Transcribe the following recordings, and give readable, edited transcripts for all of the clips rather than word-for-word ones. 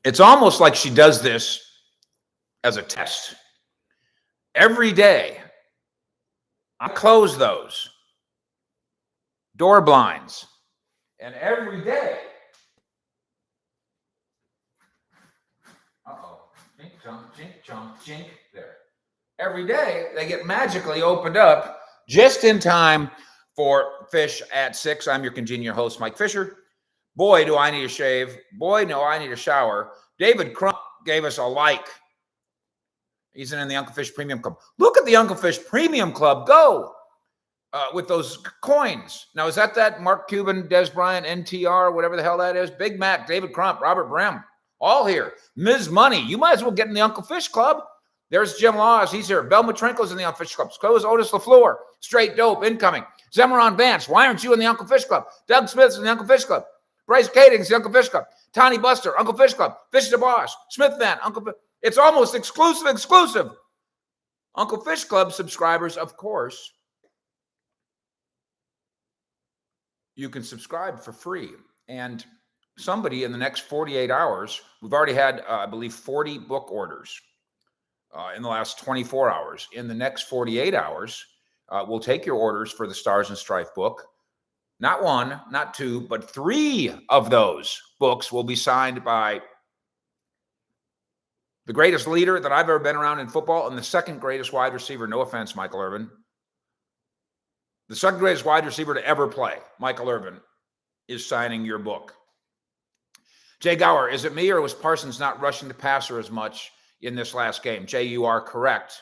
It's almost like she does this as a test. Every day, I close those door blinds. And every day, jink, chunk, jink, there. Every day, they get magically opened up just in time for Fish at 6. I'm your congenial host, Mike Fisher. Boy, do I need a shave. Boy, no, I need a shower. David Crump gave us a like. He's in the Uncle Fish Premium Club. Look at the Uncle Fish Premium Club go with those coins. Now, is that Mark Cuban, Des Bryant, NTR, whatever the hell that is? Big Mac, David Crump, Robert Brehm, all here. Ms. Money, you might as well get in the Uncle Fish Club. There's Jim Laws. He's here. Bell Matrenko's in the Uncle Fish Club. So is Otis LaFleur. Straight Dope, incoming. Zemaron Vance, why aren't you in the Uncle Fish Club? Doug Smith's in the Uncle Fish Club. Bryce Kading's the Uncle Fish Club. Tony Buster, Uncle Fish Club. Fish the Boss. Smith Van, Uncle Fish. It's almost exclusive. Uncle Fish Club subscribers, of course, you can subscribe for free. And somebody in the next 48 hours, we've already had, I believe, 40 book orders in the last 24 hours. In the next 48 hours, we'll take your orders for the Stars and Strife book. Not one, not two, but 3 of those books will be signed by the greatest leader that I've ever been around in football and the second greatest wide receiver. No offense, Michael Irvin. The second greatest wide receiver to ever play, Michael Irvin, is signing your book. Jay Gower, is it me or was Parsons not rushing the passer as much in this last game? Jay, you are correct.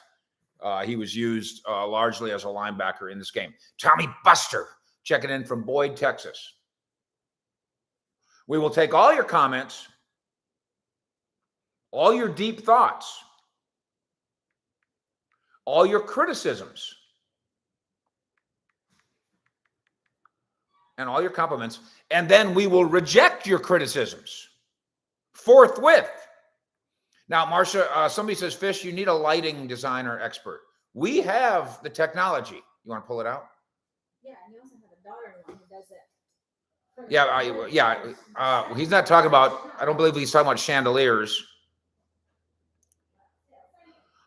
He was used largely as a linebacker in this game. Tommy Buster, checking in from Boyd, Texas. We will take all your comments, all your deep thoughts, all your criticisms, and all your compliments, and then we will reject your criticisms forthwith. Now, Marcia, somebody says, Fish, you need a lighting designer expert. We have the technology. You want to pull it out? Yeah, and you also have a daughter-in-law who does it. He's not talking about, I don't believe he's talking about chandeliers.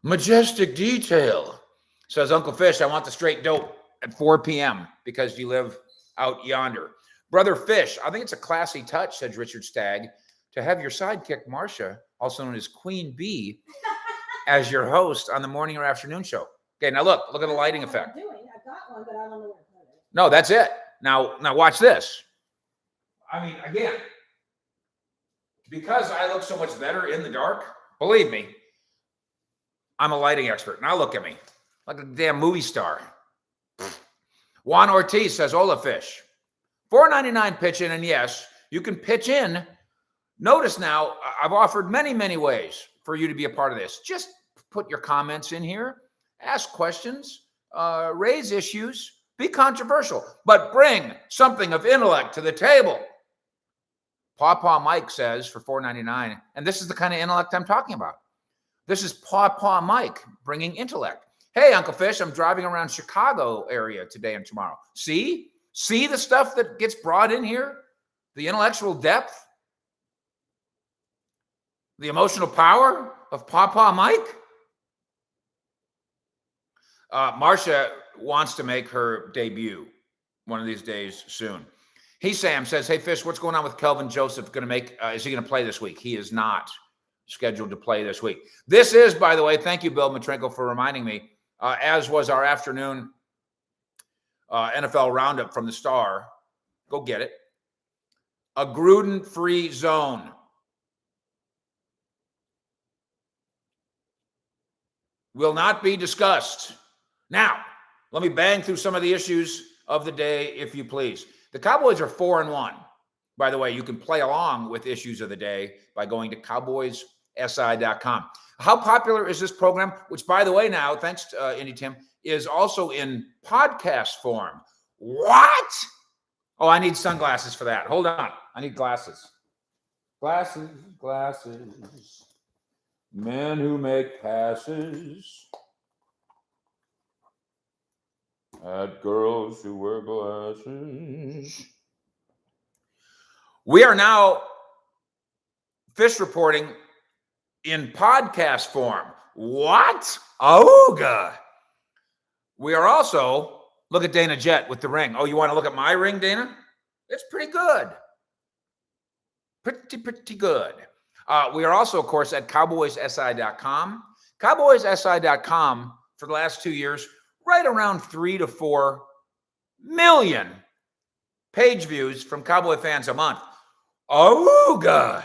Majestic detail, says Uncle Fish. I want the straight dope at 4 p.m. because you live out yonder. Brother Fish, I think it's a classy touch, said Richard Stagg, to have your sidekick, Marcia, also known as Queen Bee, as your host on the morning or afternoon show. Okay, now look at the lighting effect. I got one, but I don't know where to put it. No, that's it. Now watch this. I mean, again, because I look so much better in the dark, believe me, I'm a lighting expert. Now look at me, like a damn movie star. Juan Ortiz says, Ola Fish, $4.99 pitch in, and yes, you can pitch in. Notice now, I've offered many ways for you to be a part of this. Just put your comments in here, ask questions, raise issues, be controversial, but bring something of intellect to the table. Pawpaw Mike says for $4.99, and this is the kind of intellect I'm talking about. This is Pawpaw Mike bringing intellect. Hey, Uncle Fish, I'm driving around Chicago area today and tomorrow. See the stuff that gets brought in here? The intellectual depth? The emotional power of Pawpaw Mike? Marcia wants to make her debut one of these days soon. Sam says, hey, Fish, what's going on with Kelvin Joseph? Is he going to play this week? He is not scheduled to play this week. This is, by the way, thank you, Bill Matrenko, for reminding me, as was our afternoon NFL roundup from the Star. Go get it. A Gruden-free zone. Will not be discussed. Now, let me bang through some of the issues of the day, if you please. The Cowboys are 4-1. By the way, you can play along with issues of the day by going to cowboyssi.com. How popular is this program? Which, by the way, now, thanks to Indy Tim, is also in podcast form. What? Oh, I need sunglasses for that. Hold on. I need glasses. Glasses. Men who make passes at girls who wear glasses. We are now fish reporting in podcast form. What? Ooga. We are also, look at Dana Jett with the ring. Oh, you want to look at my ring, Dana? It's pretty good. Pretty good. We are also, of course, at cowboyssi.com. Cowboyssi.com for the last 2 years, right around 3 to 4 million page views from Cowboy fans a month. Ooga.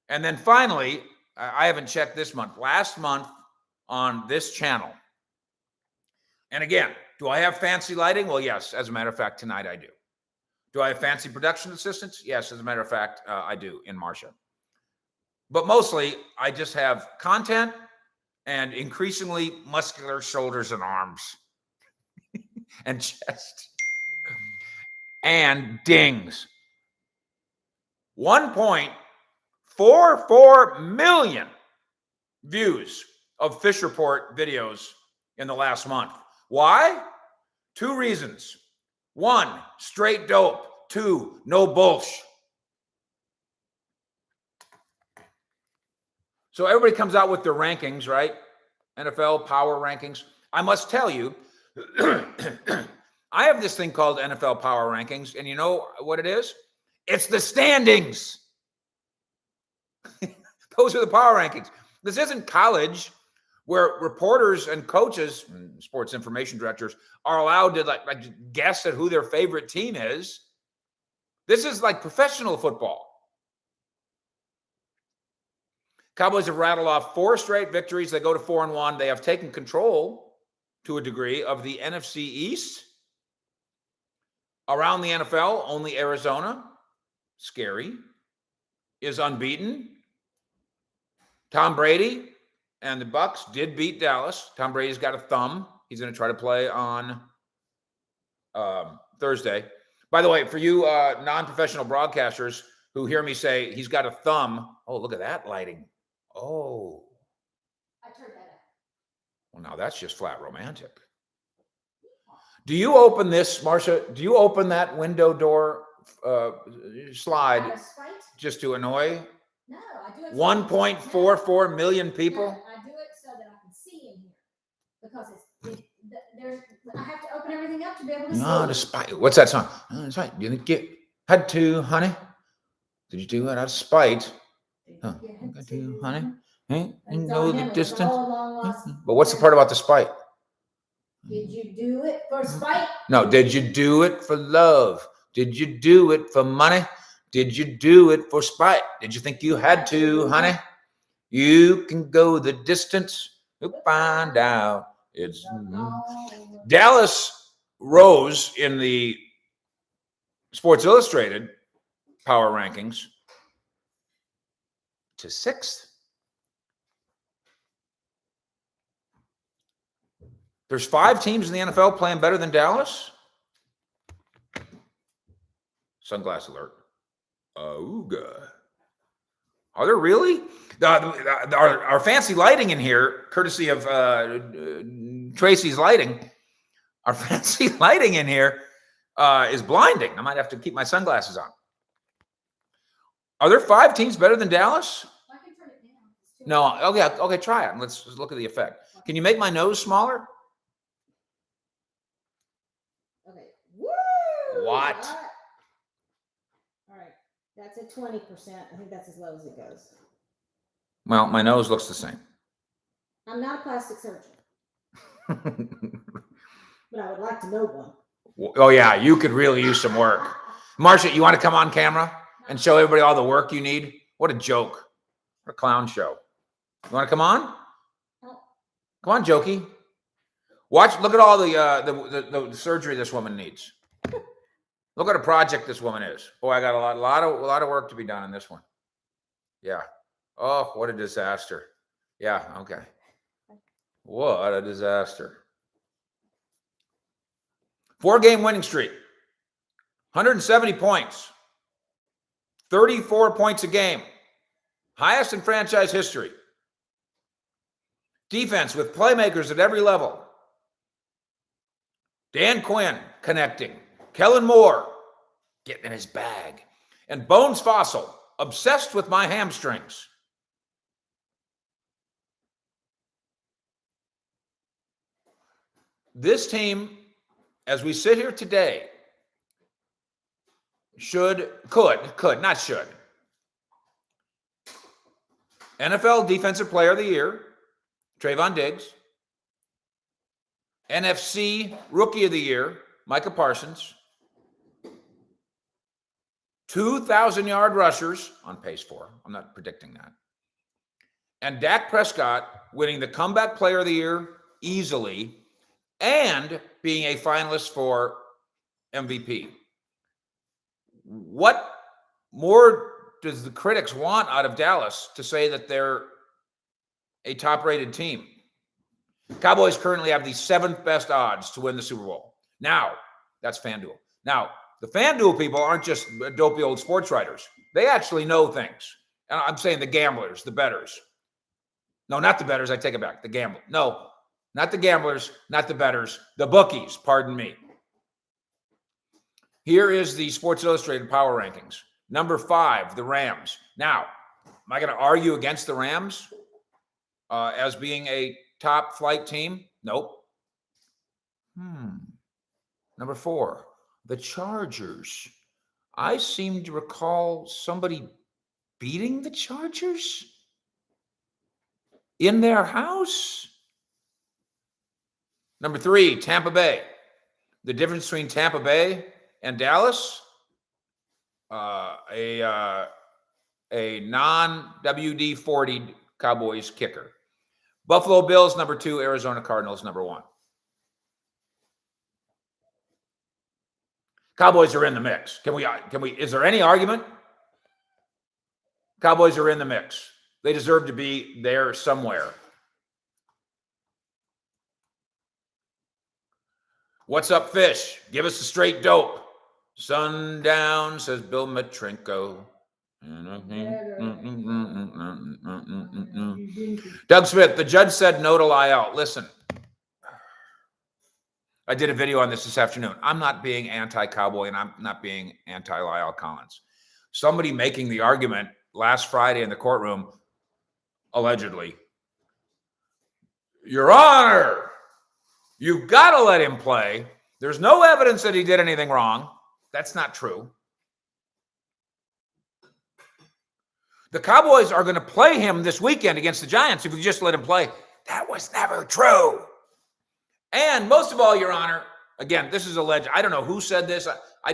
And then finally, I haven't checked this month, last month on this channel. And again, do I have fancy lighting? Well, yes, as a matter of fact, tonight I do. Do I have fancy production assistants? Yes, as a matter of fact, I do in Marcia. But mostly, I just have content and increasingly muscular shoulders and arms and chest and dings. 1.44 million views of Fish Report videos in the last month. Why? 2 reasons. 1, straight dope. 2, no bullshit. So everybody comes out with their rankings, right? NFL power rankings. I must tell you, I have this thing called NFL power rankings, and you know what it is? It's the standings. Those are the power rankings. This isn't college where reporters and coaches, and sports information directors, are allowed to like guess at who their favorite team is. This is like professional football. Cowboys have rattled off 4 straight victories. They go to 4-1. They have taken control to a degree of the NFC East. Around the NFL, only Arizona, scary, is unbeaten. Tom Brady and the Bucs did beat Dallas. Tom Brady's got a thumb. He's going to try to play on Thursday. By the way, for you non-professional broadcasters who hear me say he's got a thumb, oh, look at that lighting. Oh. I turned that up. Well, now that's just flat romantic. Do you open this, Marcia? Do you open that window door slide Out of spite? just to annoy No, I do it. 1.44 million people? No, I do it so that I can see in here because I have to open everything up to be able to see. No, despite what's that song? Oh, that's right. You didn't get had to, honey. Did you do it out of spite? Huh. Got to, honey. Hey, you know the distance. But what's the part about the spite? Did you do it for spite? No, did you do it for love? Did you do it for money? Did you do it for spite? Did you think you had to, honey? You can go the distance to find out. It's Dallas rose in the Sports Illustrated power rankings to 6th. There's 5 teams in the NFL playing better than Dallas. Sunglass alert. Ooga. Are there really? Our fancy lighting in here, courtesy of Tracy's lighting, our fancy lighting in here is blinding. I might have to keep my sunglasses on. Are there 5 teams better than Dallas? I can turn it down. No. Okay, try it. Let's look at the effect. Can you make my nose smaller? Okay. Woo! What? All right. That's at 20%. I think that's as low as it goes. Well, my nose looks the same. I'm not a plastic surgeon, but I would like to know one. Oh, yeah, you could really use some work. Marcia, you want to come on camera and show everybody all the work you need? What a joke. What a clown show. You want to come on? Come on, Jokey. Look at all the surgery this woman needs. Look at a project this woman is. Boy, I got a lot of work to be done in this one. Yeah. Oh, what a disaster. Yeah, okay. What a disaster. 4-game winning streak. 170 points. 34 points a game. Highest in franchise history. Defense with playmakers at every level. Dan Quinn connecting. Kellen Moore getting in his bag. And Bones Fossil obsessed with my hamstrings. This team, as we sit here today, could, not should. NFL Defensive Player of the Year, Trayvon Diggs. NFC Rookie of the Year, Micah Parsons. 2,000-yard rushers, on pace for. I'm not predicting that. And Dak Prescott winning the Comeback Player of the Year easily and being a finalist for MVP. What more does the critics want out of Dallas to say that they're a top-rated team? Cowboys currently have the 7th best odds to win the Super Bowl. Now, that's FanDuel. Now, the FanDuel people aren't just dopey old sports writers. They actually know things. And I'm saying the gamblers, the bettors. No, not the bettors. I take it back. The gamblers. No, not the gamblers, not the bettors. The bookies, pardon me. Here is the Sports Illustrated Power Rankings. Number 5, the Rams. Now, am I going to argue against the Rams as being a top flight team? Nope. Number 4, the Chargers. I seem to recall somebody beating the Chargers in their house. Number 3, Tampa Bay. The difference between Tampa Bay and Dallas, a non-WD-40 Cowboys kicker. Buffalo Bills, number 2. Arizona Cardinals, number 1. Cowboys are in the mix. Can we, is there any argument? Cowboys are in the mix. They deserve to be there somewhere. What's up, Fish? Give us a straight dope. Sundown, says Bill Matrinko. Doug Smith, the judge said no to lie out. Listen, I did a video on this afternoon. I'm not being anti-Cowboy and I'm not being anti-Lyle Collins. Somebody making the argument last Friday in the courtroom, allegedly, Your Honor, you've got to let him play. There's no evidence that he did anything wrong. That's not true. The Cowboys are going to play him this weekend against the Giants if we just let him play. That was never true. And most of all, Your Honor, again, this is alleged. I don't know who said this. I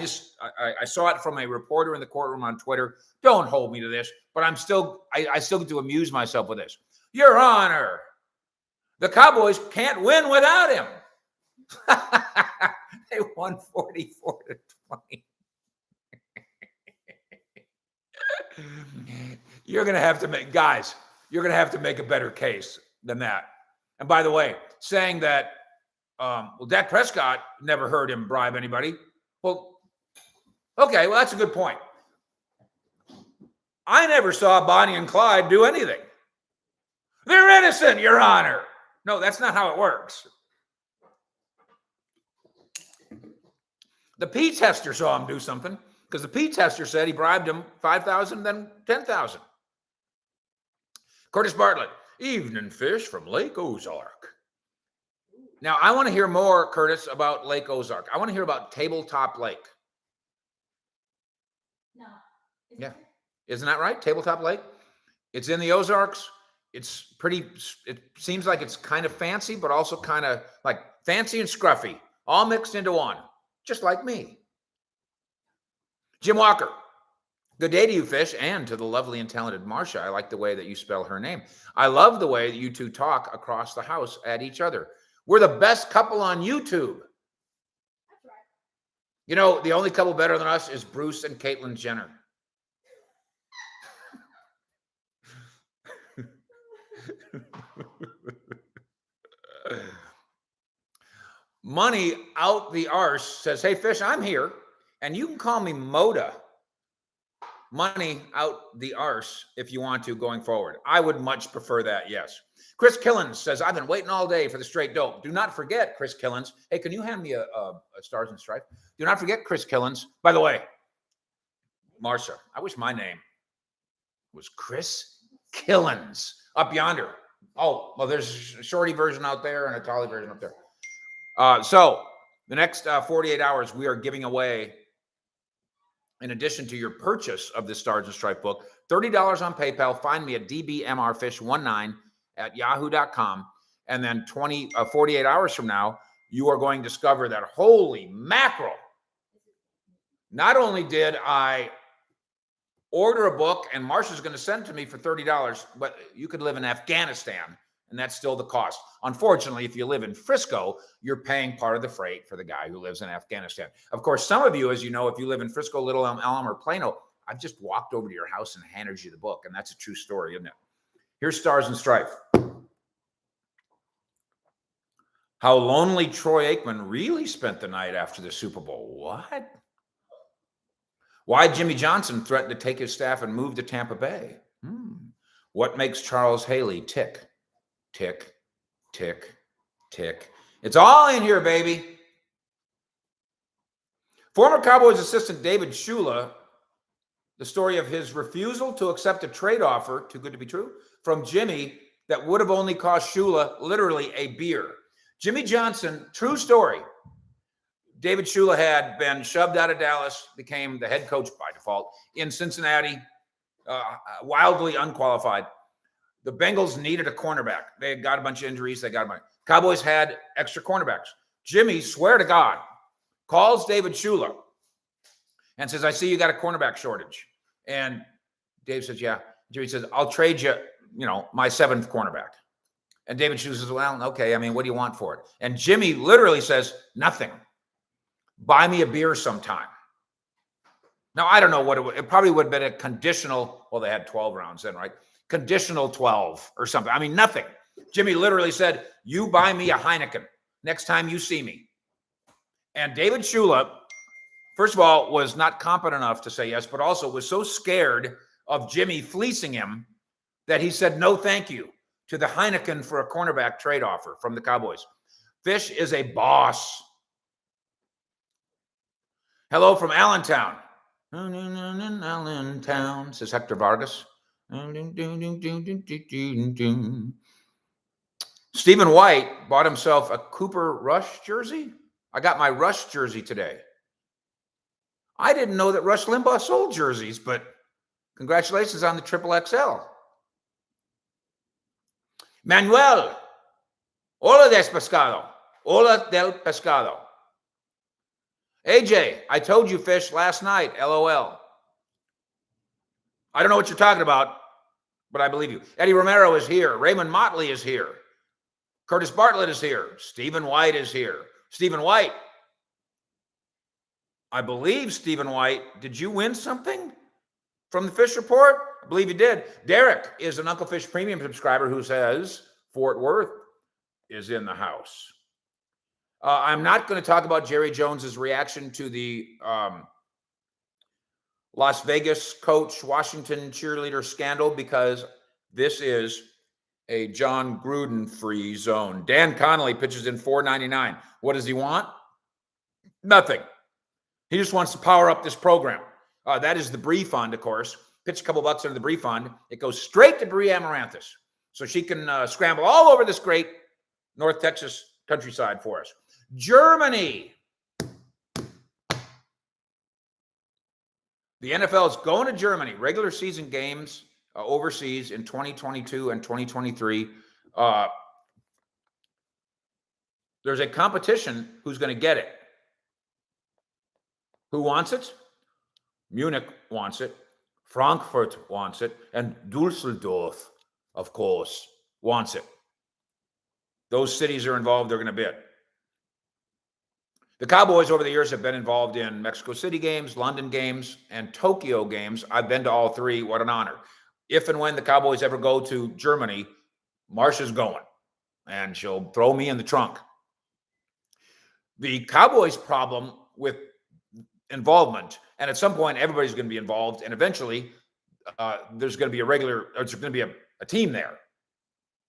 saw it from a reporter in the courtroom on Twitter. Don't hold me to this, but I still get to amuse myself with this. Your Honor, the Cowboys can't win without him. They won 44-20. You're going to have to make, guys, you're going to have to make a better case than that. And by the way, saying that, Dak Prescott never heard him bribe anybody. Well, okay, well, that's a good point. I never saw Bonnie and Clyde do anything. They're innocent, Your Honor. No, that's not how it works. The P tester saw him do something because the P tester said he bribed him $5,000, then $10,000. Curtis Bartlett, evening fish from Lake Ozark. Now, I want to hear more, Curtis, about Lake Ozark. I want to hear about Tabletop Lake. No. Yeah. Isn't that right? Tabletop Lake? It's in the Ozarks. It's pretty, it seems like it's kind of fancy, but also kind of like fancy and scruffy, all mixed into one, just like me. Jim Walker, good day to you, Fish, and to the lovely and talented Marcia. I like the way that you spell her name. I love the way that you two talk across the house at each other. We're the best couple on YouTube. That's right. You know, the only couple better than us is Bruce and Caitlyn Jenner. Money out the arse says, hey, Fish, I'm here, and you can call me Moda. Money out the arse if you want to going forward. I would much prefer that, yes. Chris Killens says, I've been waiting all day for the straight dope. Do not forget, Chris Killens. Hey, can you hand me a Stars and Stripes? Do not forget, Chris Killens. By the way, Marcia, I wish my name was Chris Killens up yonder. Oh, well, there's a shorty version out there and a tally version up there. So the next 48 hours, we are giving away, in addition to your purchase of the Stars and Stripe book, $30 on PayPal. Find me at dbmrfish19@yahoo.com. And then 48 hours from now, you are going to discover that, holy mackerel, not only did I order a book and Marsha's going to send it to me for $30, but you could live in Afghanistan and that's still the cost. Unfortunately, if you live in Frisco, you're paying part of the freight for the guy who lives in Afghanistan. Of course, some of you, as you know, if you live in Frisco, Little Elm, or Plano, I've just walked over to your house and handed you the book, and that's a true story, isn't it? Here's Stars and Stripe. How lonely Troy Aikman really spent the night after the Super Bowl. What? Why Jimmy Johnson threatened to take his staff and move to Tampa Bay. What makes Charles Haley tick? Tick, tick, tick. It's all in here, baby. Former Cowboys assistant David Shula, the story of his refusal to accept a trade offer, too good to be true, from Jimmy that would have only cost Shula literally a beer. Jimmy Johnson, true story. David Shula had been shoved out of Dallas, became the head coach by default in Cincinnati, wildly unqualified. The Bengals needed a cornerback. They had got a bunch of injuries. They got a bunch. Cowboys had extra cornerbacks. Jimmy, swear to God, calls David Shula and says, I see you got a cornerback shortage. And Dave says, yeah. Jimmy says, I'll trade you, my 7th cornerback. And David Shula says, well, okay, what do you want for it? And Jimmy literally says, nothing. Buy me a beer sometime. Now, I don't know what it probably would have been a conditional, well, they had 12 rounds then, right? Conditional 12 or something. Nothing. Jimmy literally said, you buy me a Heineken next time you see me. And David Shula, first of all, was not competent enough to say yes, but also was so scared of Jimmy fleecing him that he said no thank you to the Heineken for a cornerback trade offer from the Cowboys. Fish is a boss. Hello from Allentown. Allentown, says Hector Vargas. Stephen White bought himself a Cooper Rush jersey. I got my Rush jersey today. I didn't know that Rush Limbaugh sold jerseys, but congratulations on the XXL. Manuel, hola del pescado. Hola del pescado. AJ, I told you, Fish, last night, LOL. I don't know what you're talking about, but I believe you. Eddie Romero is here. Raymond Motley is here. Curtis Bartlett is here. Stephen White is here. Stephen White. I believe, Stephen White, did you win something from the Fish Report? I believe you did. Derek is an Uncle Fish Premium subscriber who says Fort Worth is in the house. I'm not going to talk about Jerry Jones's reaction to the Las Vegas coach, Washington cheerleader scandal, because this is a John Gruden free zone. Dan Connolly pitches in $4.99. What does he want? Nothing. He just wants to power up this program. That is the Bree Fund, of course. Pitch a couple bucks under the Bree Fund. It goes straight to Bree Amaranthus, so she can scramble all over this great North Texas countryside for us. Germany. The NFL is going to Germany. Regular season games overseas in 2022 and 2023. There's a competition. Who's going to get it? Who wants it? Munich wants it. Frankfurt wants it. And Dusseldorf, of course, wants it. Those cities are involved. They're going to bid. The Cowboys over the years have been involved in Mexico City games, London games, and Tokyo games. I've been to all three. What an honor. If and when the Cowboys ever go to Germany, Marsha's going, and she'll throw me in the trunk. The Cowboys' problem with involvement, and at some point everybody's going to be involved, and eventually there's going to be there's going to be a team there.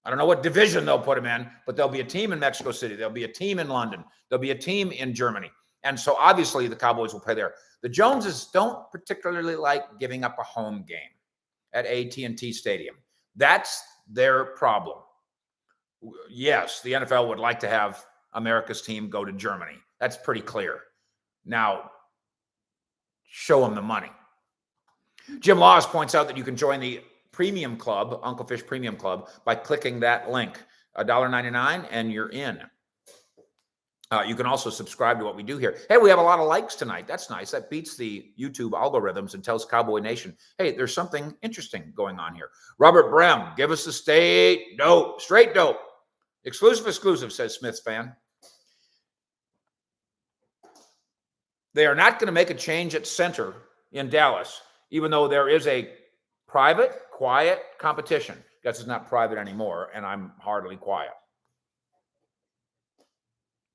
I don't know what division they'll put them in, but there'll be a team in Mexico City. There'll be a team in London. There'll be a team in Germany. And so obviously the Cowboys will play there. The Joneses don't particularly like giving up a home game. at AT&T Stadium. That's their problem. Yes, the NFL would like to have America's team go to Germany. That's pretty clear. Now, show them the money. Jim Laws points out that you can join the Premium Club, Uncle Fish Premium Club, by clicking that link. $1.99 and you're in. You can also subscribe to what we do here. Hey, we have a lot of likes tonight. That's nice. That beats the YouTube algorithms and tells Cowboy Nation, hey, there's something interesting going on here. Robert Brem, give us the straight dope. Exclusive, says Smith's fan. They are not going to make a change at center in Dallas, even though there is a private, quiet competition. Guess it's not private anymore, and I'm hardly quiet.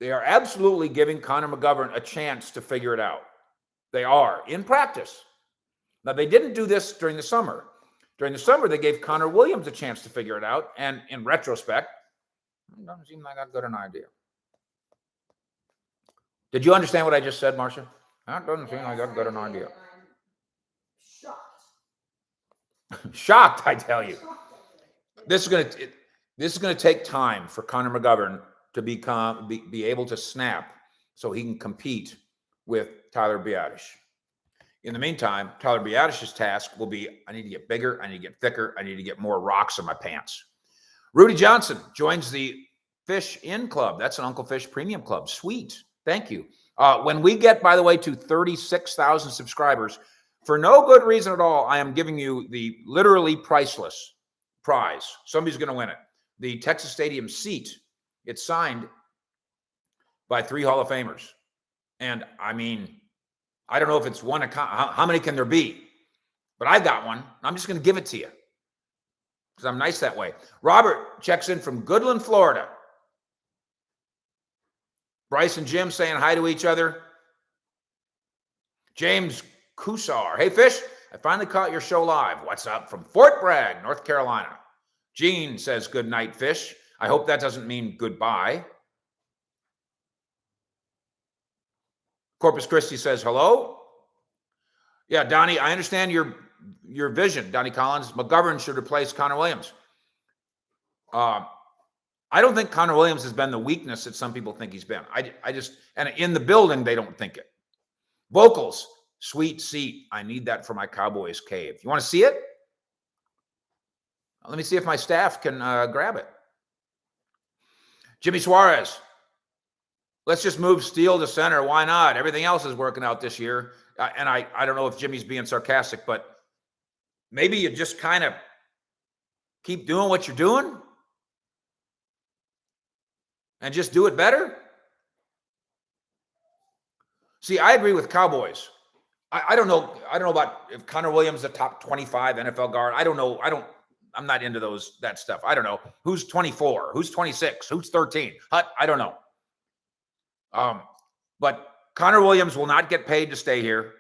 They are absolutely giving Connor McGovern a chance to figure it out. They are, in practice. Now, they didn't do this during the summer. During the summer, they gave Connor Williams a chance to figure it out, and in retrospect, it doesn't seem like that good an idea. Did you understand what I just said, Marcia? That doesn't seem like that good an idea. Shocked. Shocked, I tell you. This is gonna take time for Connor McGovern to be able to snap so he can compete with Tyler Biadasz. In the meantime, Tyler Biadasz's task will be, I need to get bigger, I need to get thicker, I need to get more rocks in my pants. Rudy Johnson joins the Fish In Club. That's an Uncle Fish Premium Club. Sweet. Thank you. When we get, by the way, to 36,000 subscribers, for no good reason at all, I am giving you the literally priceless prize. Somebody's going to win it. The Texas Stadium seat. It's signed by 3 Hall of Famers. And I mean, I don't know if it's one, how many can there be? But I got one. I'm just going to give it to you because I'm nice that way. Robert checks in from Goodland, Florida. Bryce and Jim saying hi to each other. James Kusar. Hey, Fish, I finally caught your show live. What's up? From Fort Bragg, North Carolina. Gene says good night, Fish. I hope that doesn't mean goodbye. Corpus Christi says hello. Yeah, Donnie, I understand your vision, Donnie Collins. McGovern should replace Connor Williams. I don't think Connor Williams has been the weakness that some people think he's been. I just, and in the building, they don't think it. Vocals, sweet seat. I need that for my Cowboys cave. You want to see it? Let me see if my staff can grab it. Jimmy Suarez. Let's just move Steele to center. Why not? Everything else is working out this year. And I don't know if Jimmy's being sarcastic, but maybe you just kind of keep doing what you're doing and just do it better. See, I agree with Cowboys. I don't know about if Connor Williams is a top 25 NFL guard. I don't know. I'm not into that stuff. I don't know. Who's 24? Who's 26? Who's 13? I don't know. But Connor Williams will not get paid to stay here.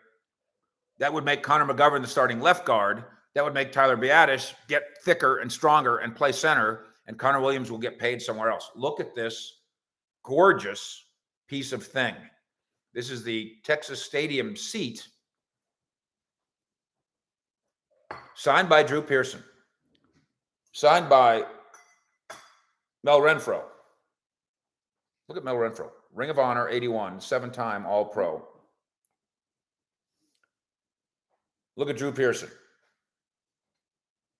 That would make Connor McGovern the starting left guard. That would make Tyler Biadasz get thicker and stronger and play center, and Connor Williams will get paid somewhere else. Look at this gorgeous piece of thing. This is the Texas Stadium seat, signed by Drew Pearson, signed by Mel Renfro. Look at Mel Renfro. Ring of Honor, 81, 7-time All-Pro. Look at Drew Pearson.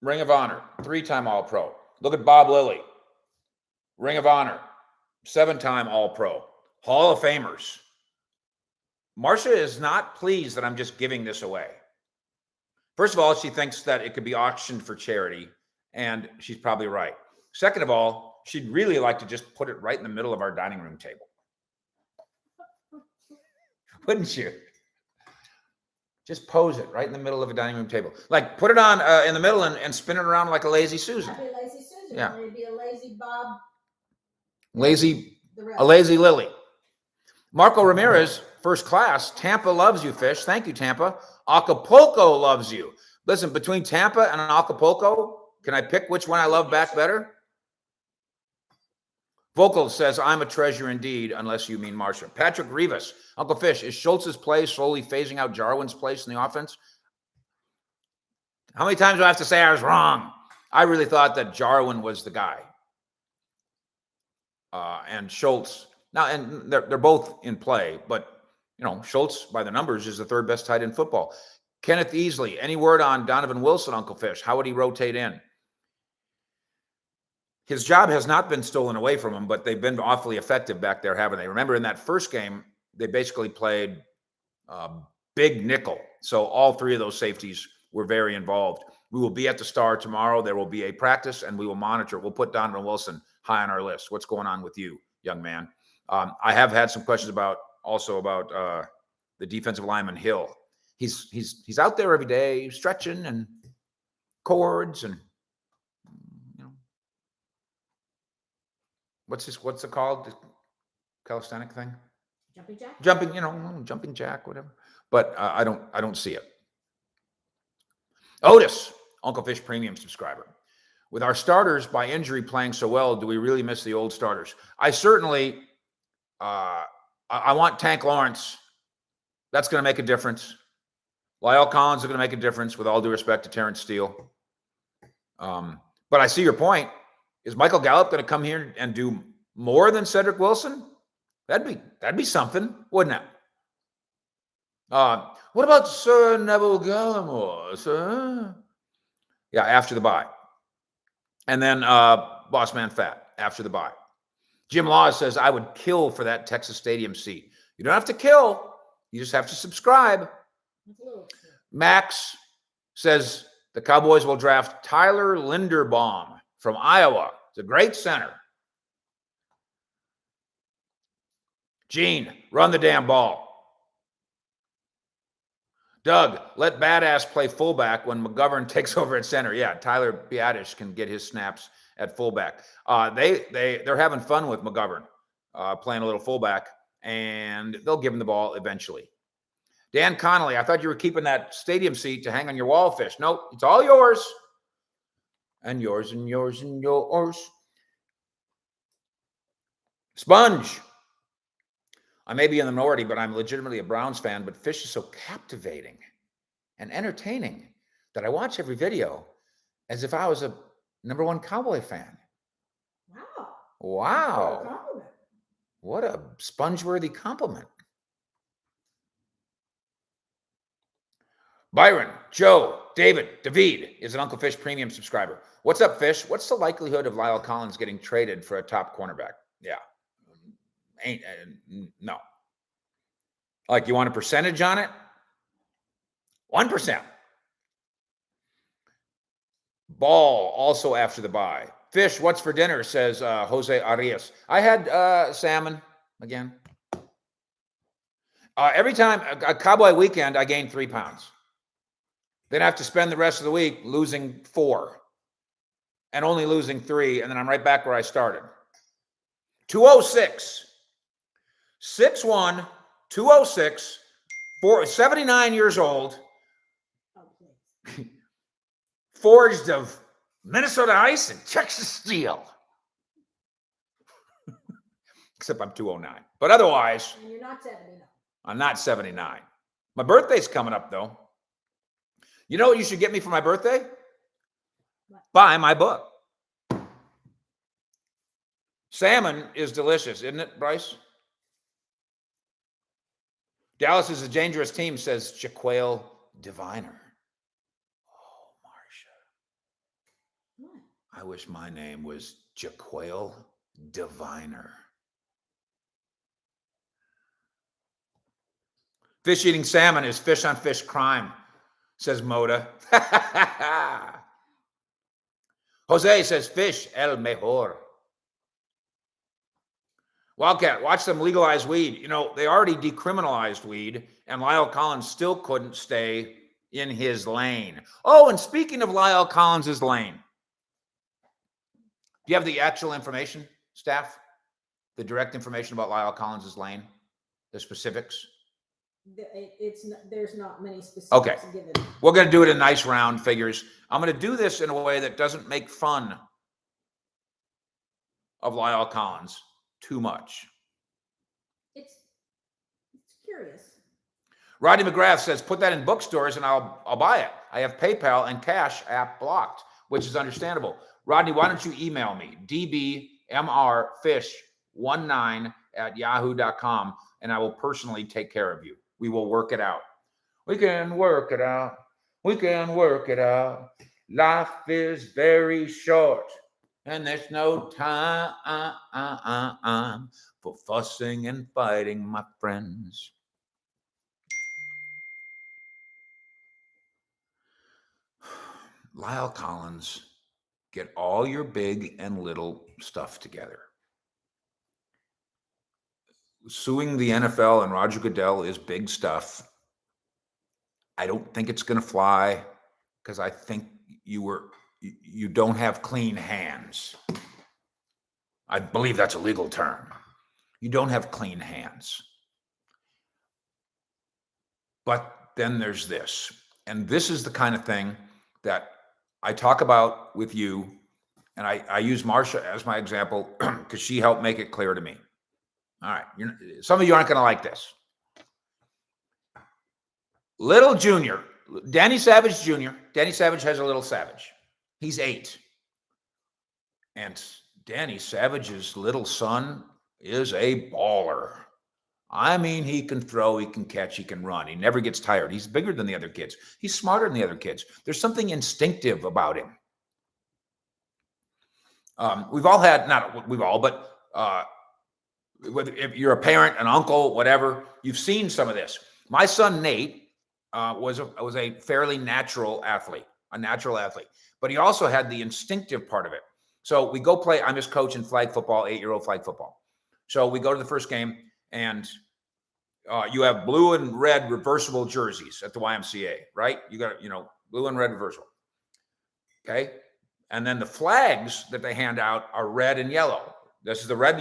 Ring of Honor, 3-time All-Pro. Look at Bob Lilly. Ring of Honor, 7-time All-Pro. Hall of Famers. Marcia is not pleased that I'm just giving this away. First of all, she thinks that it could be auctioned for charity, and she's probably right. Second of all, she'd really like to just put it right in the middle of our dining room table. Wouldn't you? Just pose it right in the middle of a dining room table. Like put it on in the middle and spin it around like a lazy Susan. I'd be a lazy Susan. Yeah. It'd be a lazy Bob. A lazy Lily. Marco Ramirez, first class. Tampa loves you, Fish. Thank you, Tampa. Acapulco loves you. Listen, between Tampa and Acapulco, can I pick which one I love back better? Vocal says, I'm a treasure indeed, unless you mean Marcia. Patrick Rivas, Uncle Fish, is Schultz's play slowly phasing out Jarwin's place in the offense? How many times do I have to say I was wrong? I really thought that Jarwin was the guy. And Schultz. Now, and they're both in play, but, Schultz, by the numbers, is the third best tight end in football. Kenneth Easley, any word on Donovan Wilson, Uncle Fish? How would he rotate in? His job has not been stolen away from him, but they've been awfully effective back there, haven't they? Remember in that first game, they basically played big nickel. So all three of those safeties were very involved. We will be at the Star tomorrow. There will be a practice, and we will monitor. We'll put Donovan Wilson high on our list. What's going on with you, young man? I have had some questions about the defensive lineman Hill. He's out there every day stretching and cords and what's it called? The calisthenic thing? Jumping jack. Jumping jack, whatever. But I don't see it. Otis, Uncle Fish Premium subscriber. With our starters by injury playing so well, do we really miss the old starters? I certainly, I want Tank Lawrence. That's going to make a difference. Lyle Collins is going to make a difference, with all due respect to Terrence Steele. But I see your point. Is Michael Gallup going to come here and do more than Cedric Wilson? That'd be something, wouldn't it? What about Sir Neville Gallimore, sir? Yeah, after the bye. And then Boss Man Fat after the bye. Jim Laws says, I would kill for that Texas Stadium seat. You don't have to kill. You just have to subscribe. Max says the Cowboys will draft Tyler Linderbaum from Iowa. It's a great center. Gene, run the damn ball. Doug, let Badass play fullback when McGovern takes over at center. Yeah, Tyler Biadasz can get his snaps at fullback. They're having fun with McGovern playing a little fullback, and they'll give him the ball eventually. Dan Connolly, I thought you were keeping that stadium seat to hang on your wall, Fish. Nope, it's all yours. And yours and yours and yours. Sponge. I may be in the minority, but I'm legitimately a Browns fan. But Fish is so captivating and entertaining that I watch every video as if I was a #1 Cowboy fan. Wow. What a sponge-worthy compliment. Byron, Joe, David, David is an Uncle Fish Premium subscriber. What's up, Fish? What's the likelihood of Lyle Collins getting traded for a top cornerback? Yeah. No. Like, you want a percentage on it? 1%. Ball also after the bye. Fish, what's for dinner? Says Jose Arias. I had salmon again. Every time a Cowboy weekend, I gain 3 pounds. Then I have to spend the rest of the week losing 4 and only losing 3, and then I'm right back where I started. 206. 6'1", 206, 79 years old, forged of Minnesota ice and Texas steel. Except I'm 209. But otherwise, and you're not 79. I'm not 79. My birthday's coming up, though. You know what you should get me for my birthday? What? Buy my book. Salmon is delicious, isn't it, Bryce? Dallas is a dangerous team, says Jaquale Diviner. Oh, Marcia. What? I wish my name was Jaquale Diviner. Fish eating salmon is fish on fish crime, says Moda. Jose says fish el mejor. Wildcat, watch them legalize weed. You know, they already decriminalized weed, and Lyle Collins still couldn't stay in his lane. Oh, and speaking of Lyle Collins' lane, do you have the actual information, staff? The direct information about Lyle Collins' lane? The specifics? There's not many specifics Okay. given. We're going to do it in nice round figures. I'm going to do this in a way that doesn't make fun of Lyle Collins too much. It's curious. Rodney McGrath says, put that in bookstores and I'll buy it. I have PayPal and Cash App blocked, which is understandable. Rodney, why don't you email me, dbmrfish19@yahoo.com, and I will personally take care of you. We will work it out. We can work it out. We can work it out. Life is very short, and there's no time for fussing and fighting, my friends. Lyle Collins, get all your big and little stuff together. Suing the NFL and Roger Goodell is big stuff. I don't think it's going to fly because I think you don't have clean hands. I believe that's a legal term. You don't have clean hands. But then there's this, and this is the kind of thing that I talk about with you, and I use Marsha as my example because she helped make it clear to me. All right, some of you aren't going to like this. Little Junior, Danny Savage Jr., Danny Savage has a little Savage. He's 8. And Danny Savage's little son is a baller. I mean, he can throw, he can catch, he can run. He never gets tired. He's bigger than the other kids. He's smarter than the other kids. There's something instinctive about him. We've all had, not we've all, but whether if you're a parent, an uncle, whatever, you've seen some of this. My son Nate was a fairly natural athlete, but he also had the instinctive part of it. So we go play. I'm his coach in flag football, 8-year-old flag football. So we go to the first game, and you have blue and red reversible jerseys at the YMCA, right? You got, blue and red reversible. Okay. And then the flags that they hand out are red and yellow. This is the red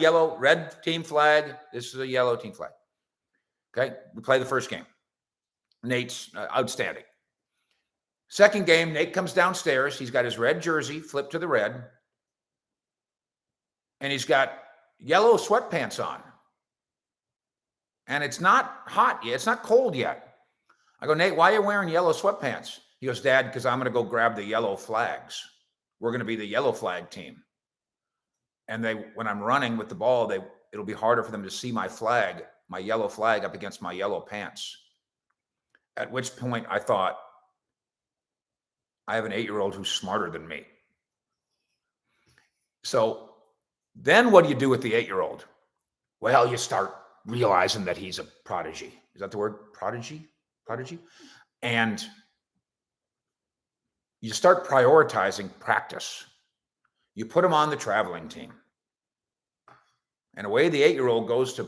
team flag. This is a yellow team flag. Okay. We play the first game. Nate's outstanding. Second game, Nate comes downstairs. He's got his red jersey flipped to the red, and he's got yellow sweatpants on. And it's not hot yet. It's not cold yet. I go, Nate, why are you wearing yellow sweatpants? He goes, Dad, because I'm going to go grab the yellow flags. We're going to be the yellow flag team. And when I'm running with the ball, it'll be harder for them to see my yellow flag up against my yellow pants. At which point I thought, I have an 8-year-old who's smarter than me. So then what do you do with the 8-year-old? Well, you start realizing that he's a prodigy. Is that the word? Prodigy? And you start prioritizing practice. You put him on the traveling team. And away the 8-year-old goes to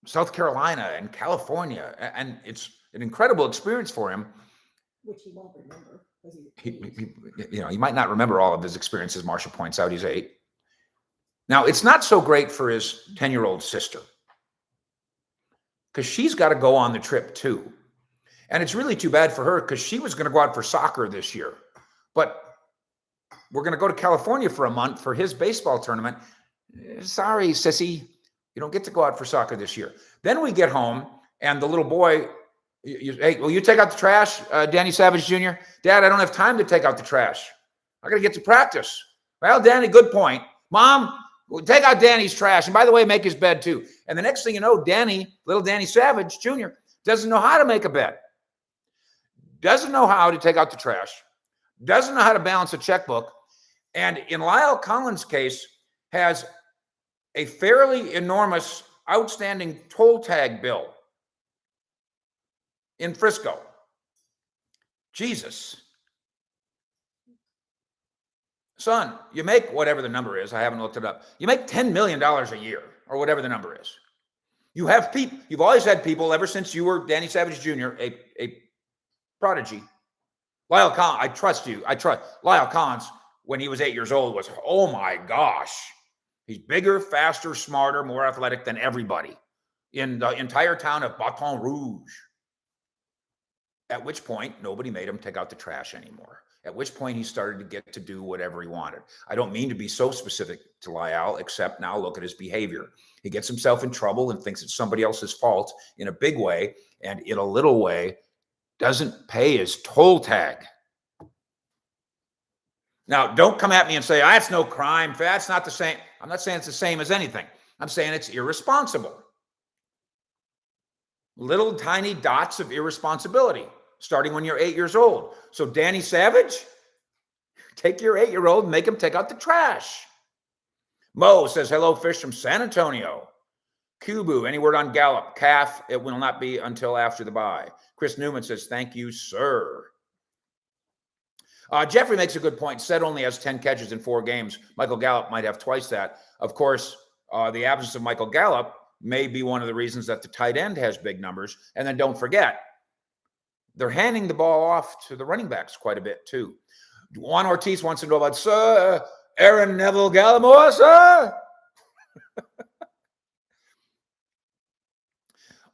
South Carolina and California. And it's an incredible experience for him. Which he won't remember. He might not remember all of his experiences. Marsha points out he's 8. Now, it's not so great for his 10-year-old sister because she's got to go on the trip too. And it's really too bad for her because she was going to go out for soccer this year. But we're going to go to California for a month for his baseball tournament. Sorry, sissy, you don't get to go out for soccer this year. Then we get home and the little boy, hey, will you take out the trash, Danny Savage Jr.? Dad, I don't have time to take out the trash. I got to get to practice. Well, Danny, good point. Mom, we'll take out Danny's trash. And by the way, make his bed too. And the next thing you know, little Danny Savage Jr. doesn't know how to make a bed. Doesn't know how to take out the trash. Doesn't know how to balance a checkbook. And in Lyle Collins' case, has a fairly enormous outstanding toll tag bill in Frisco. Jesus. Son, you make whatever the number is. I haven't looked it up. You make $10 million a year or whatever the number is. You have people, you've always had people ever since you were Danny Savage Jr., a prodigy. Lyle Collins, I trust you. Lyle Collins, when he was 8 years old, was, oh my gosh. He's bigger, faster, smarter, more athletic than everybody in the entire town of Baton Rouge. At which point, nobody made him take out the trash anymore. At which point, he started to get to do whatever he wanted. I don't mean to be so specific to Lyall, except now look at his behavior. He gets himself in trouble and thinks it's somebody else's fault in a big way, and in a little way, doesn't pay his toll tag. Now, don't come at me and say, that's no crime. That's not the same. I'm not saying it's the same as anything. I'm saying it's irresponsible. Little tiny dots of irresponsibility, starting when you're 8 years old. So Danny Savage, take your 8-year-old and make him take out the trash. Mo says, hello, Fish from San Antonio. Kubu, any word on Gallup? Calf, it will not be until after the bye. Chris Newman says, thank you, sir. Jeffrey makes a good point. Said only has 10 catches in 4 games. Michael Gallup might have twice that. Of course, the absence of Michael Gallup may be one of the reasons that the tight end has big numbers. And then don't forget, they're handing the ball off to the running backs quite a bit too. Juan Ortiz wants to know about, sir, Aaron Neville Gallimore, sir.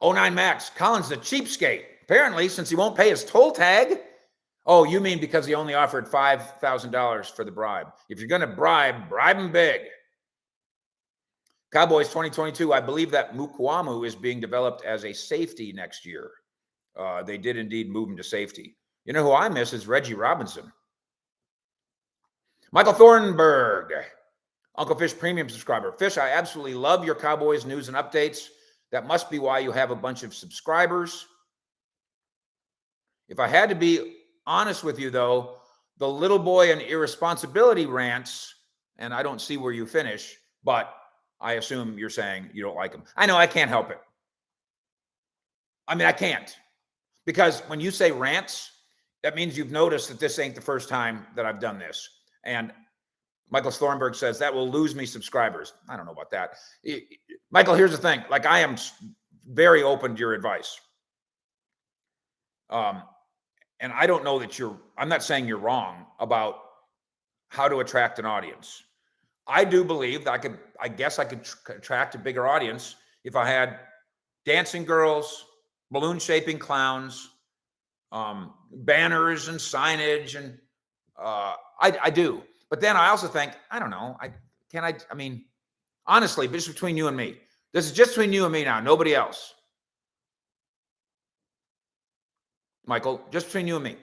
09 Max, Collins the cheapskate. Apparently, since he won't pay his toll tag. Oh, you mean because he only offered $5,000 for the bribe. If you're going to bribe him big. Cowboys 2022, I believe that Mukwamu is being developed as a safety next year. They did indeed move him to safety. You know who I miss is Reggie Robinson. Michael Thornburg, Uncle Fish Premium subscriber. Fish, I absolutely love your Cowboys news and updates. That must be why you have a bunch of subscribers. If I had to be honest with you, though, the little boy and irresponsibility rants, and I don't see where you finish, but I assume you're saying you don't like him. I know, I can't help it. I mean, I can't. Because when you say rants, that means you've noticed that this ain't the first time that I've done this. And Michael Thornburg says that will lose me subscribers. I don't know about that. Michael, here's the thing. Like, I am very open to your advice. And I don't know that I'm not saying you're wrong about how to attract an audience. I do believe that I guess I could attract a bigger audience if I had dancing girls, balloon shaping clowns, banners and signage. And I do. But then I also think, I don't know, I mean, honestly, just between you and me, this is just between you and me now, nobody else. Michael, just between you and me.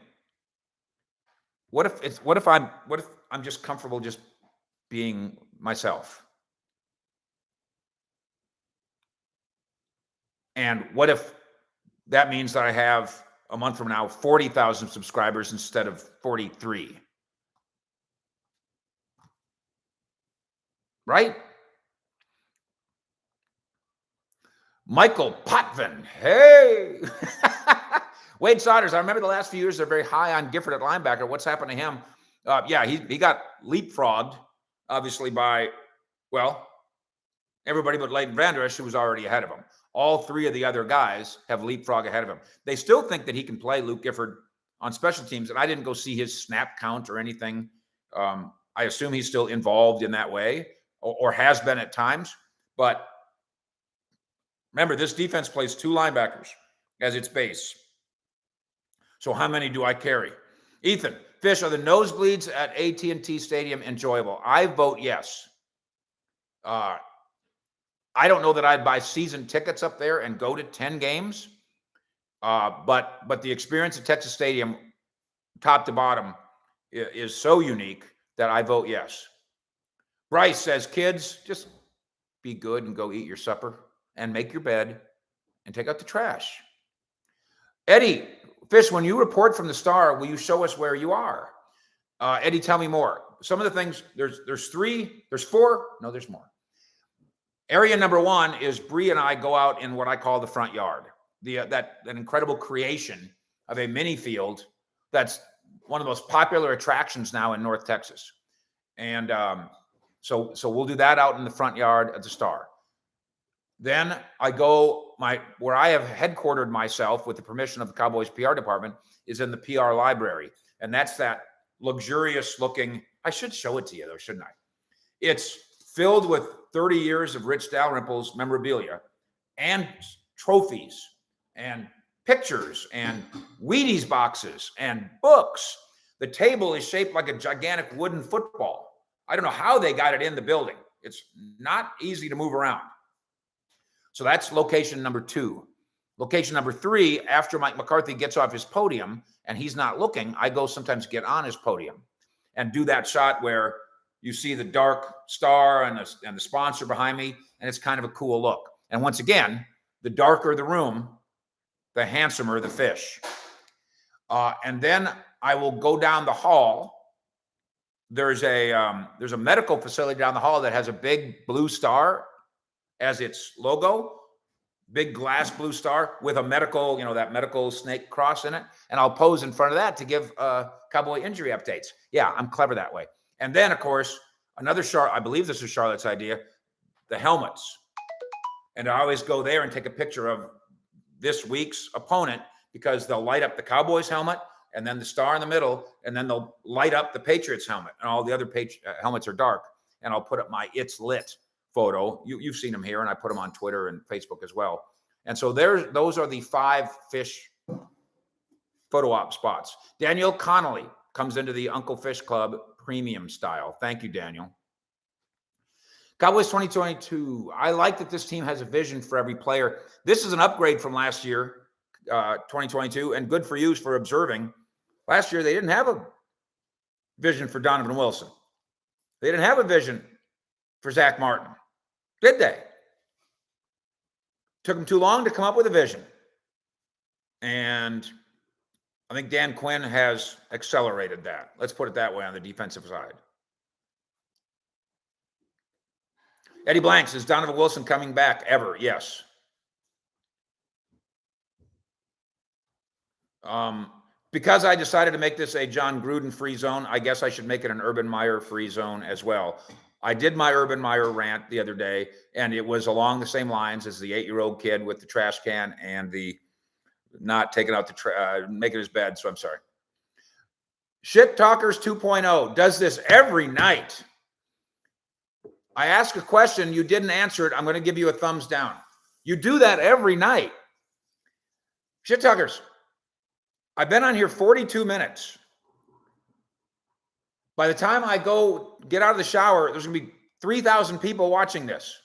What if I'm just comfortable just being myself? And what if that means that I have a month from now 40,000 subscribers instead of 43? Right? Michael Potvin. Hey. Wade Sodders, I remember the last few years they're very high on Gifford at linebacker. What's happened to him? Yeah, he got leapfrogged, obviously, by, well, everybody but Leighton Vander Esch, who was already ahead of him. All 3 of the other guys have leapfrog ahead of him. They still think that he can play, Luke Gifford, on special teams, and I didn't go see his snap count or anything. I assume he's still involved in that way, or has been at times. But remember, this defense plays 2 linebackers as its base. So how many do I carry? Ethan, Fish, are the nosebleeds at AT&T Stadium enjoyable? I vote yes. I don't know that I'd buy season tickets up there and go to 10 games. But the experience at Texas Stadium, top to bottom, is so unique that I vote yes. Bryce says, kids, just be good and go eat your supper and make your bed and take out the trash. Eddie, Fish, when you report from the Star, will you show us where you are? Eddie, tell me more. Some of the things, there's 4. No, there's more. Area number 1 is Bree and I go out in what I call the front yard. That incredible creation of a mini field that's one of the most popular attractions now in North Texas. And so we'll do that out in the front yard at the Star. Then I go, where I have headquartered myself with the permission of the Cowboys PR department is in the PR library. And that's that luxurious looking, I should show it to you though, shouldn't I? It's filled with 30 years of Rich Dalrymple's memorabilia and trophies and pictures and Wheaties boxes and books. The table is shaped like a gigantic wooden football. I don't know how they got it in the building. It's not easy to move around. So that's location number 2. Location number 3, after Mike McCarthy gets off his podium and he's not looking, I go sometimes get on his podium and do that shot where you see the dark star and the sponsor behind me, and it's kind of a cool look. And once again, the darker the room, the handsomer the fish. And then I will go down the hall. There's a medical facility down the hall that has a big blue star as its logo, big glass blue star with a medical, that medical snake cross in it. And I'll pose in front of that to give Cowboy injury updates. Yeah, I'm clever that way. And then, of course, I believe this is Charlotte's idea, the helmets. And I always go there and take a picture of this week's opponent because they'll light up the Cowboys helmet and then the star in the middle, and then they'll light up the Patriots helmet. And all the other helmets are dark. And I'll put up my It's Lit photo. You've seen them here, and I put them on Twitter and Facebook as well. And so those are the 5 fish photo op spots. Daniel Connolly comes into the Uncle Fish Club premium style. Thank you, Daniel. Cowboys 2022. I like that this team has a vision for every player. This is an upgrade from last year, 2022, and good for you for observing. Last year, they didn't have a vision for Donovan Wilson. They didn't have a vision for Zach Martin, did they? Took them too long to come up with a vision. And I think Dan Quinn has accelerated that. Let's put it that way on the defensive side. Eddie Blanks, is Donovan Wilson coming back ever? Yes. Because I decided to make this a John Gruden free zone, I guess I should make it an Urban Meyer free zone as well. I did my Urban Meyer rant the other day, and it was along the same lines as the 8-year-old kid with the trash can and the not taking out the making his bed. So I'm sorry. Shit Talkers 2.0 does this every night. I ask a question, you didn't answer it, I'm going to give you a thumbs down. You do that every night. Shit Talkers, I've been on here 42 minutes. By the time I go get out of the shower, there's going to be 3,000 people watching this.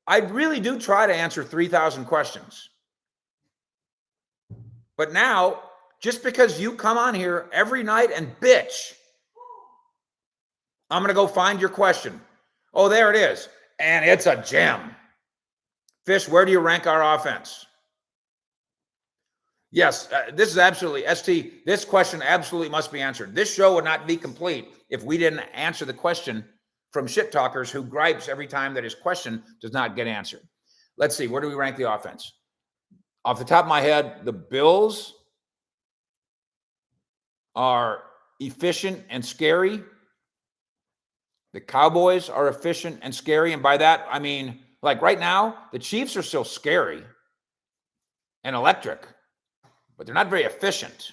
I really do try to answer 3,000 questions. But now, just because you come on here every night and bitch, I'm going to go find your question. Oh, there it is. And it's a gem. Fish, where do you rank our offense? Yes, this is absolutely, ST, this question absolutely must be answered. This show would not be complete if we didn't answer the question from Shit Talkers who gripes every time that his question does not get answered. Let's see, where do we rank the offense? Off the top of my head, the Bills are efficient and scary. The Cowboys are efficient and scary. And by that, I mean, like right now, the Chiefs are still scary and electric, but they're not very efficient.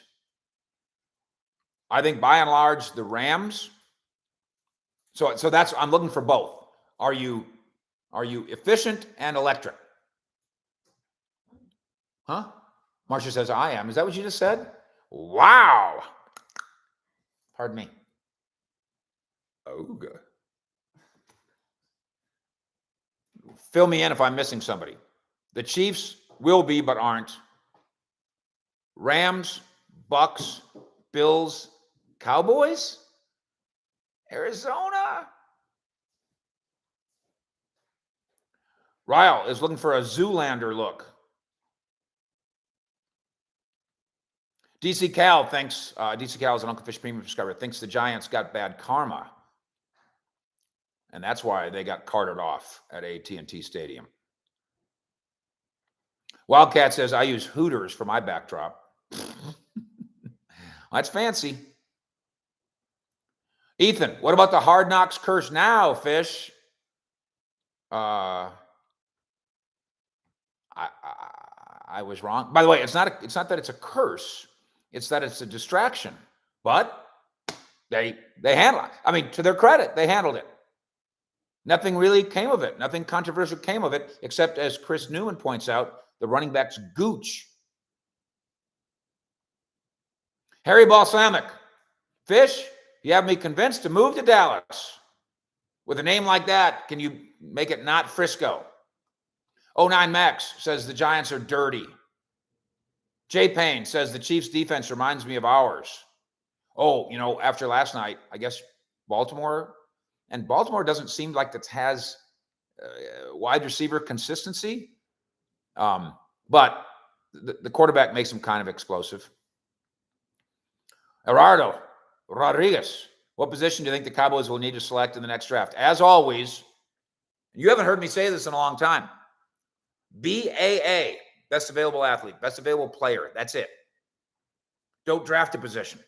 I think by and large, the Rams. So that's, I'm looking for both. Are you efficient and electric? Huh? Marcia says, I am. Is that what you just said? Wow. Pardon me. Oh, good. Fill me in if I'm missing somebody. The Chiefs will be, but aren't. Rams, Bucks, Bills, Cowboys, Arizona. Ryle is looking for a Zoolander look. DC Cal thinks, DC Cal is an Uncle Fish Premium subscriber, thinks the Giants got bad karma. And that's why they got carted off at AT&T Stadium. Wildcat says, I use Hooters for my backdrop. That's fancy. Ethan, what about the Hard Knocks curse now, Fish? I was wrong. By the way, it's not that it's a curse. It's that it's a distraction. But they handle it. I mean, to their credit, they handled it. Nothing really came of it. Nothing controversial came of it, except as Chris Newman points out, the running back's gooch Harry Balsamic. Fish, you have me convinced to move to Dallas. With a name like that, can you make it not Frisco? 09 Max says the Giants are dirty. Jay Payne says the Chiefs defense reminds me of ours. Oh, after last night, I guess Baltimore doesn't seem like it has wide receiver consistency. But the quarterback makes him kind of explosive. Gerardo Rodriguez, what position do you think the Cowboys will need to select in the next draft? As always, you haven't heard me say this in a long time. BAA, best available athlete, best available player. That's it. Don't draft a position.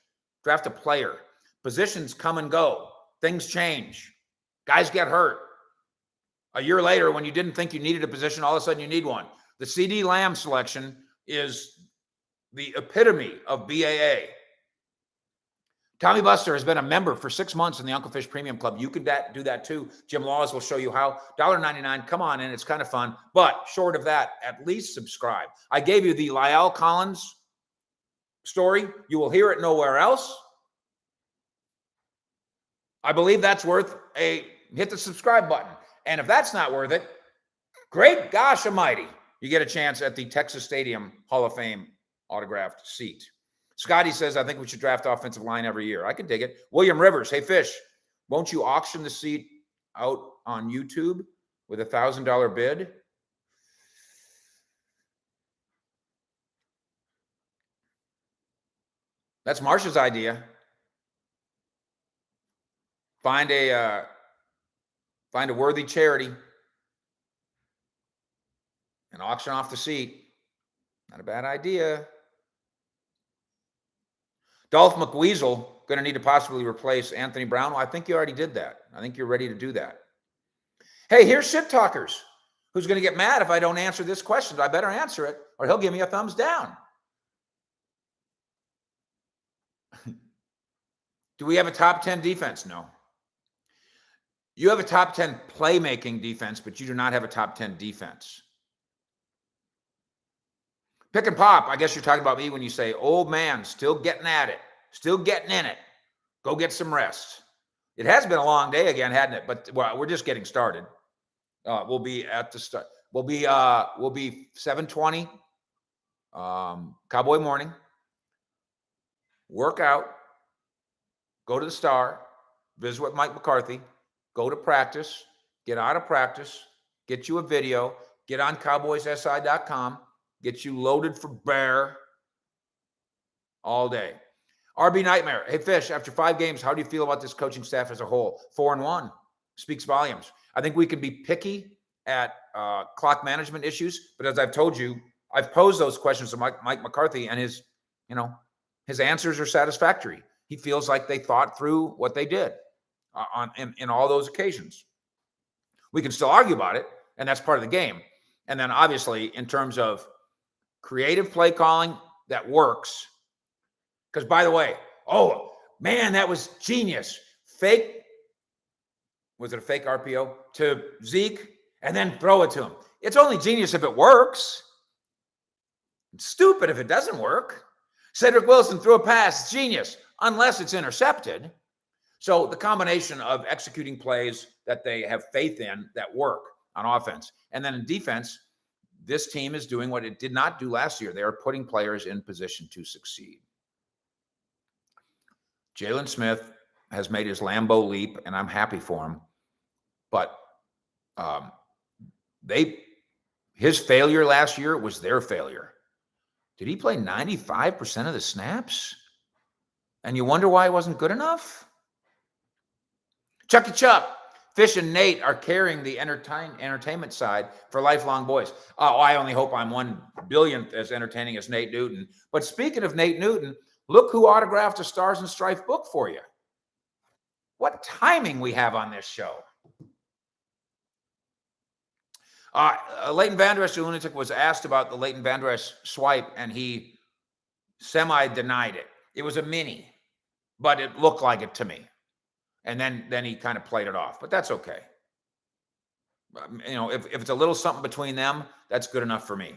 Draft a player. Positions come and go. Things change. Guys get hurt. A year later, when you didn't think you needed a position, all of a sudden you need one. The CD Lamb selection is the epitome of BAA. Tommy Buster has been a member for 6 months in the Uncle Fish Premium Club. You can do that too. Jim Laws will show you how. $1.99. Come on in. It's kind of fun. But short of that, at least subscribe. I gave you the Lyle Collins story. You will hear it nowhere else. I believe that's worth hit the subscribe button. And if that's not worth it, great gosh almighty, you get a chance at the Texas Stadium Hall of Fame autographed seat. Scotty says, I think we should draft offensive line every year. I can dig it. William Rivers, hey, Fish, won't you auction the seat out on YouTube with a $1,000 bid? That's Marsha's idea. Find a worthy charity and auction off the seat. Not a bad idea. Dolph McWeasel, going to need to possibly replace Anthony Brown. Well, I think you already did that. I think you're ready to do that. Hey, here's Shit Talkers, who's going to get mad if I don't answer this question. I better answer it, or he'll give me a thumbs down. Do we have a top 10 defense? No. You have a top 10 playmaking defense, but you do not have a top 10 defense. Pick and pop. I guess you're talking about me when you say, old man, still getting at it, still getting in it. Go get some rest. It has been a long day again, hadn't it? But we're just getting started. We'll be at the start. We'll be 7:20 Cowboy morning. Work out. Go to the Star. Visit with Mike McCarthy. Go to practice. Get out of practice. Get you a video. Get on CowboysSI.com. Get you loaded for bear all day. RB Nightmare. Hey, Fish, after 5 games, how do you feel about this coaching staff as a whole? 4-1 speaks volumes. I think we can be picky at clock management issues, but as I've told you, I've posed those questions to Mike McCarthy, and his answers are satisfactory. He feels like they thought through what they did in all those occasions. We can still argue about it, and that's part of the game. And then obviously, in terms of creative play calling that works, because by the way, oh man, that was genius. Was it a fake RPO to Zeke and then throw it to him? It's only genius if it works. It's stupid if it doesn't work. Cedric Wilson threw a pass, it's genius, unless it's intercepted. So the combination of executing plays that they have faith in that work on offense, and then in defense, this team is doing what it did not do last year. They are putting players in position to succeed. Jalen Smith has made his Lambeau leap, and I'm happy for him. But his failure last year was their failure. Did he play 95% of the snaps? And you wonder why he wasn't good enough? Chucky Chuck, Fish and Nate are carrying the entertainment side for lifelong boys. Oh, I only hope I'm 1 billionth as entertaining as Nate Newton. But speaking of Nate Newton, look who autographed a Stars and Strife book for you. What timing we have on this show. Leighton Vander Esch, the lunatic, was asked about the Leighton Vander Esch swipe, and he semi-denied it. It was a mini, but it looked like it to me. And then he kind of played it off, but that's okay. If it's a little something between them, that's good enough for me.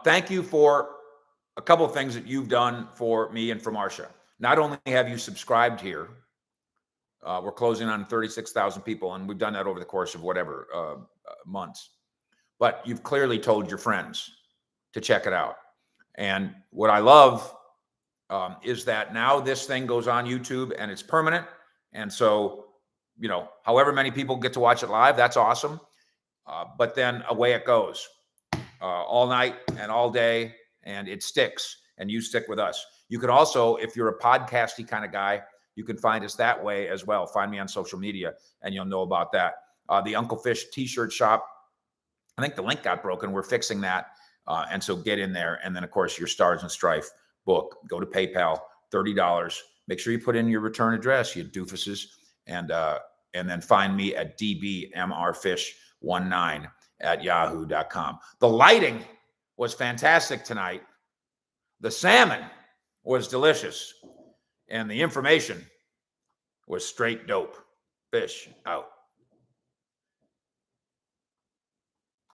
Thank you for a couple of things that you've done for me and for Marcia. Not only have you subscribed here, we're closing on 36,000 people, and we've done that over the course of whatever months. But you've clearly told your friends to check it out. And what I love is that now this thing goes on YouTube and it's permanent. And so, however many people get to watch it live, that's awesome. But then away it goes all night and all day, and it sticks, and you stick with us. You can also, if you're a podcasty kind of guy, you can find us that way as well. Find me on social media and you'll know about that. The Uncle Fish t-shirt shop, I think the link got broken. We're fixing that. And so get in there. And then, of course, your Stars and Strife book. Go to PayPal, $30. Make sure you put in your return address, you doofuses. And then find me at dbmrfish19@yahoo.com. The lighting was fantastic tonight. The salmon was delicious. And the information was straight dope. Fish out.